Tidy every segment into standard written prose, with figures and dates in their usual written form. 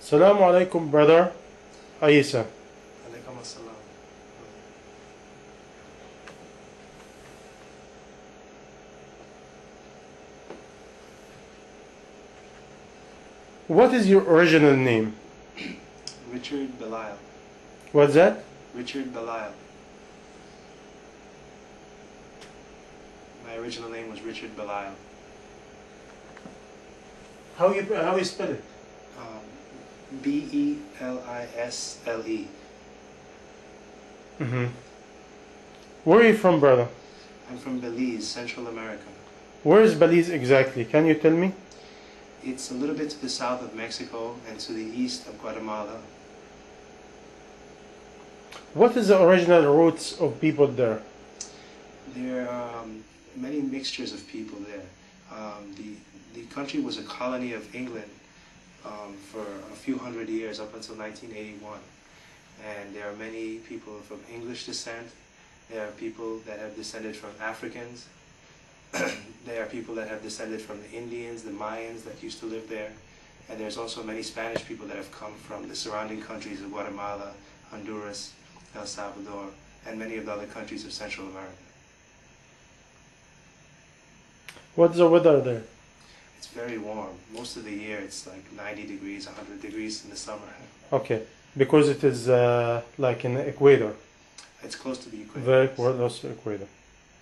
Assalamu alaikum, brother Aisa. Alaikum assalam. What is your original name? Richard Belial. What's that? Richard Belial. My original name was Richard Belial. How you spell it? Belisle. Mm-hmm. Where are you from, brother? I'm from Belize, Central America. Where is Belize exactly? Can you tell me? It's a little bit to the south of Mexico and to the east of Guatemala. What is the original roots of people there? There are many mixtures of people there. The country was a colony of England for a few hundred years up until 1981. And there are many people from English descent. There are people that have descended from Africans. There are people that have descended from the Indians, the Mayans that used to live there. And there's also many Spanish people that have come from the surrounding countries of Guatemala, Honduras, El Salvador, and many of the other countries of Central America. What's the weather there? It's very warm. Most of the year it's like 90 degrees, 100 degrees in the summer. Okay, because it is like in the equator. It's close to the equator. Very close to equator.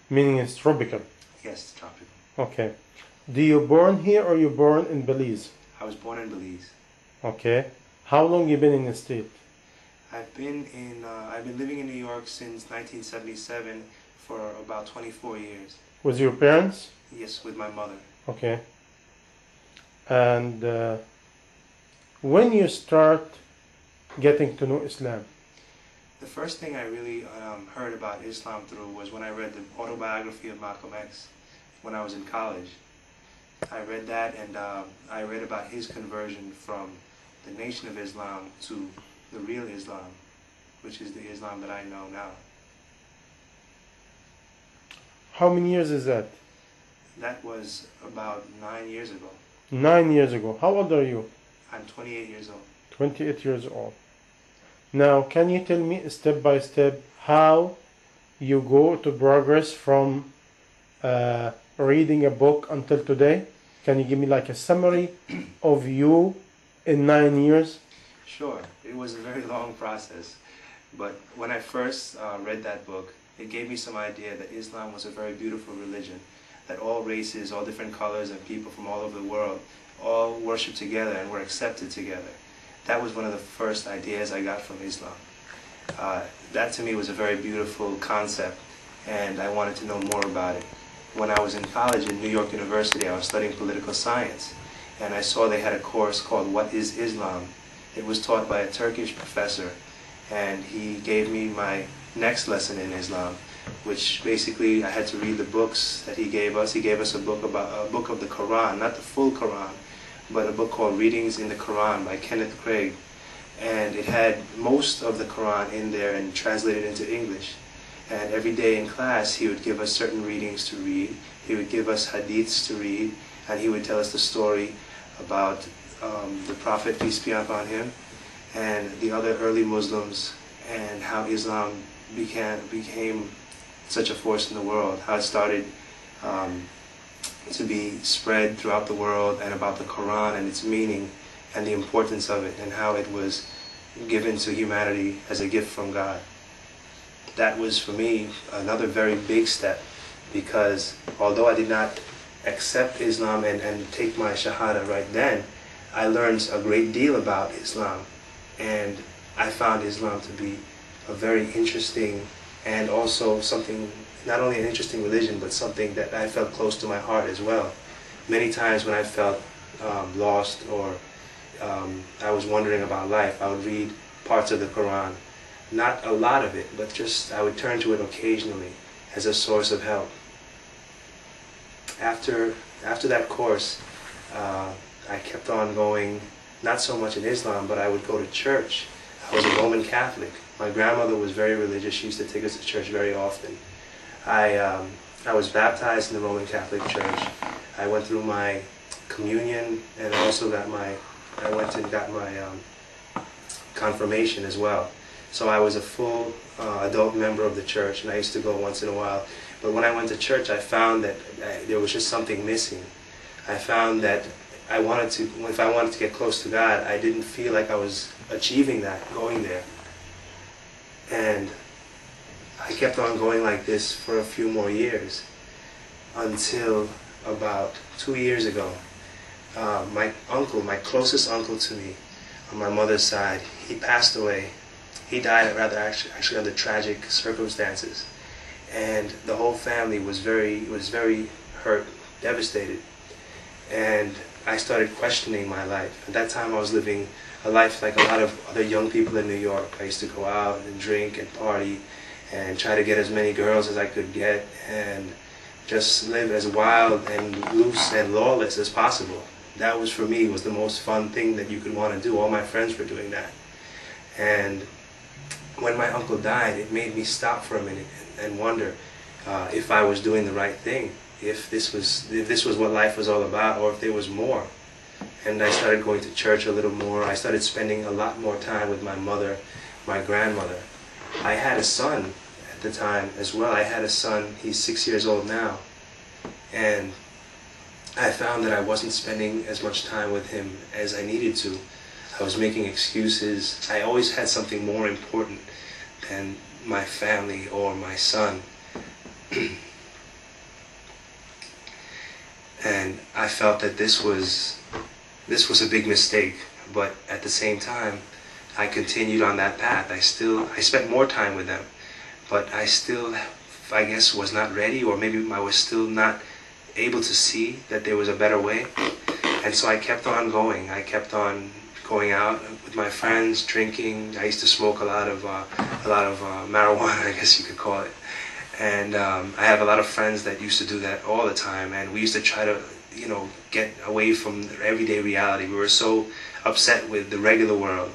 Meaning it's tropical. Yes, it's tropical. Okay. Do you born here or you born in Belize? I was born in Belize. Okay. How long you been in the state? I've been living in New York since 1977 for about 24 years. With your parents? Yes, with my mother. Okay. And when you start getting to know Islam? The first thing I really heard about Islam through was when I read the autobiography of Malcolm X when I was in college. I read that and I read about his conversion from the Nation of Islam to the real Islam, which is the Islam that I know now. How many years is that? That was about 9 years ago. 9 years ago. How old are you? I'm 28 years old. 28 years old. Now, can you tell me step by step how you go to progress from reading a book until today? Can you give me like a summary of you in 9 years? Sure. It was a very long process. But when I first read that book, it gave me some idea that Islam was a very beautiful religion, that all races, all different colors and people from all over the world all worship together and were accepted together. That was one of the first ideas I got from Islam. That to me was a very beautiful concept, and I wanted to know more about it. When I was in college at New York University, I was studying political science, and I saw they had a course called What is Islam? It was taught by a Turkish professor, and he gave me my next lesson in Islam, which basically I had to read the books that he gave us. He gave us a book of the Quran, not the full Quran, but a book called Readings in the Quran by Kenneth Craig. And it had most of the Quran in there and translated into English. And every day in class he would give us certain readings to read. He would give us hadiths to read, and he would tell us the story about the Prophet, peace be upon him, and the other early Muslims, and how Islam became such a force in the world, how it started to be spread throughout the world, and about the Quran and its meaning and the importance of it, and how it was given to humanity as a gift from God. That was for me another very big step, because although I did not accept Islam and take my Shahada right then, I learned a great deal about Islam, and I found Islam to be a very interesting and also something, not only an interesting religion, but something that I felt close to my heart as well. Many times when I felt lost or I was wondering about life, I would read parts of the Quran. Not a lot of it, but just I would turn to it occasionally as a source of help. After that course, I kept on going, not so much in Islam, but I would go to church. I was a Roman Catholic. My grandmother was very religious. She used to take us to church very often. I was baptized in the Roman Catholic Church. I went through my communion and also got my I went and got my confirmation as well. So I was a full adult member of the church, and I used to go once in a while. But when I went to church, I found that there was just something missing. I found that if I wanted to get close to God, I didn't feel like I was achieving that going there. And I kept on going like this for a few more years until about 2 years ago. My uncle, my closest uncle to me on my mother's side, he passed away. He died actually under tragic circumstances. And the whole family was very hurt, devastated. And I started questioning my life. At that time I was living a life like a lot of other young people in New York. I used to go out and drink and party and try to get as many girls as I could get and just live as wild and loose and lawless as possible. That was, for me, was the most fun thing that you could want to do. All my friends were doing that. And when my uncle died, it made me stop for a minute and wonder if I was doing the right thing, if this was what life was all about, or if there was more. And I started going to church a little more. I started spending a lot more time with my mother, my grandmother. I had a son at the time as well. I had a son, he's 6 years old now. And I found that I wasn't spending as much time with him as I needed to. I was making excuses. I always had something more important than my family or my son. And I felt that this was a big mistake, but at the same time I continued on that path. I spent more time with them, but I still, I guess, was not ready, or maybe I was still not able to see that there was a better way. And so I kept on going. I kept on going out with my friends, drinking. I used to smoke a lot of marijuana, I guess you could call it. And I have a lot of friends that used to do that all the time, and we used to try to, get away from the everyday reality. We were so upset with the regular world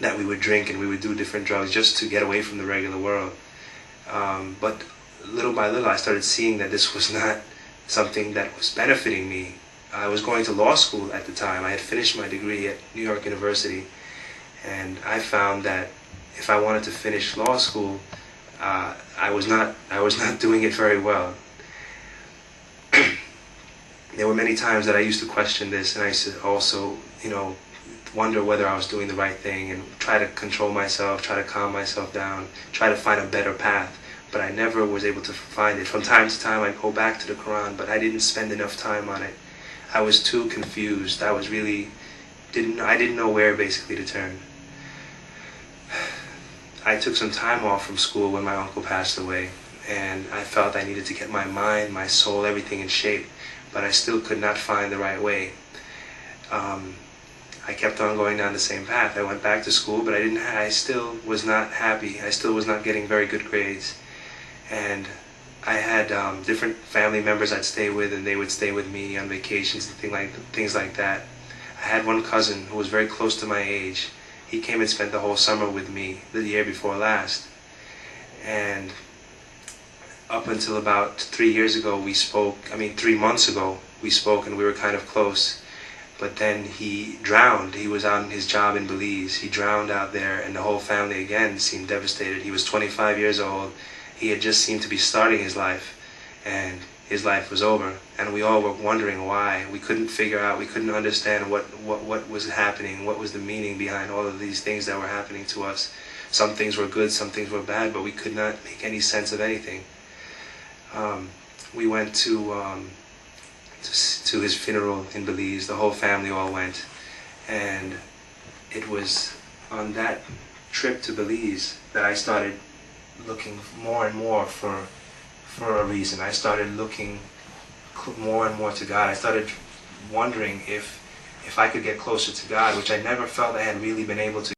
that we would drink and we would do different drugs just to get away from the regular world. But little by little I started seeing that this was not something that was benefiting me. I was going to law school at the time. I had finished my degree at New York University, and I found that if I wanted to finish law school, I was not doing it very well. There were many times that I used to question this, and I used to also, wonder whether I was doing the right thing and try to control myself, try to calm myself down, try to find a better path. But I never was able to find it. From time to time I'd go back to the Quran, but I didn't spend enough time on it. I was too confused. I didn't know where basically to turn. I took some time off from school when my uncle passed away, and I felt I needed to get my mind, my soul, everything in shape, but I still could not find the right way. I kept on going down the same path. I went back to school, but I still was not happy. I still was not getting very good grades. And I had different family members I'd stay with, and they would stay with me on vacations and things like that. I had one cousin who was very close to my age. He came and spent the whole summer with me the year before last. And up until about 3 years ago, 3 months ago, we spoke and we were kind of close. But then he drowned. He was on his job in Belize. He drowned out there, and the whole family again seemed devastated. He was 25 years old. He had just seemed to be starting his life, and his life was over. And we all were wondering why. We couldn't figure out, we couldn't understand what was happening, what was the meaning behind all of these things that were happening to us. Some things were good, some things were bad, but we could not make any sense of anything. We went to his funeral in Belize. The whole family all went, and it was on that trip to Belize that I started looking more and more for a reason. I started looking more and more to God. I started wondering if I could get closer to God, which I never felt I had really been able to.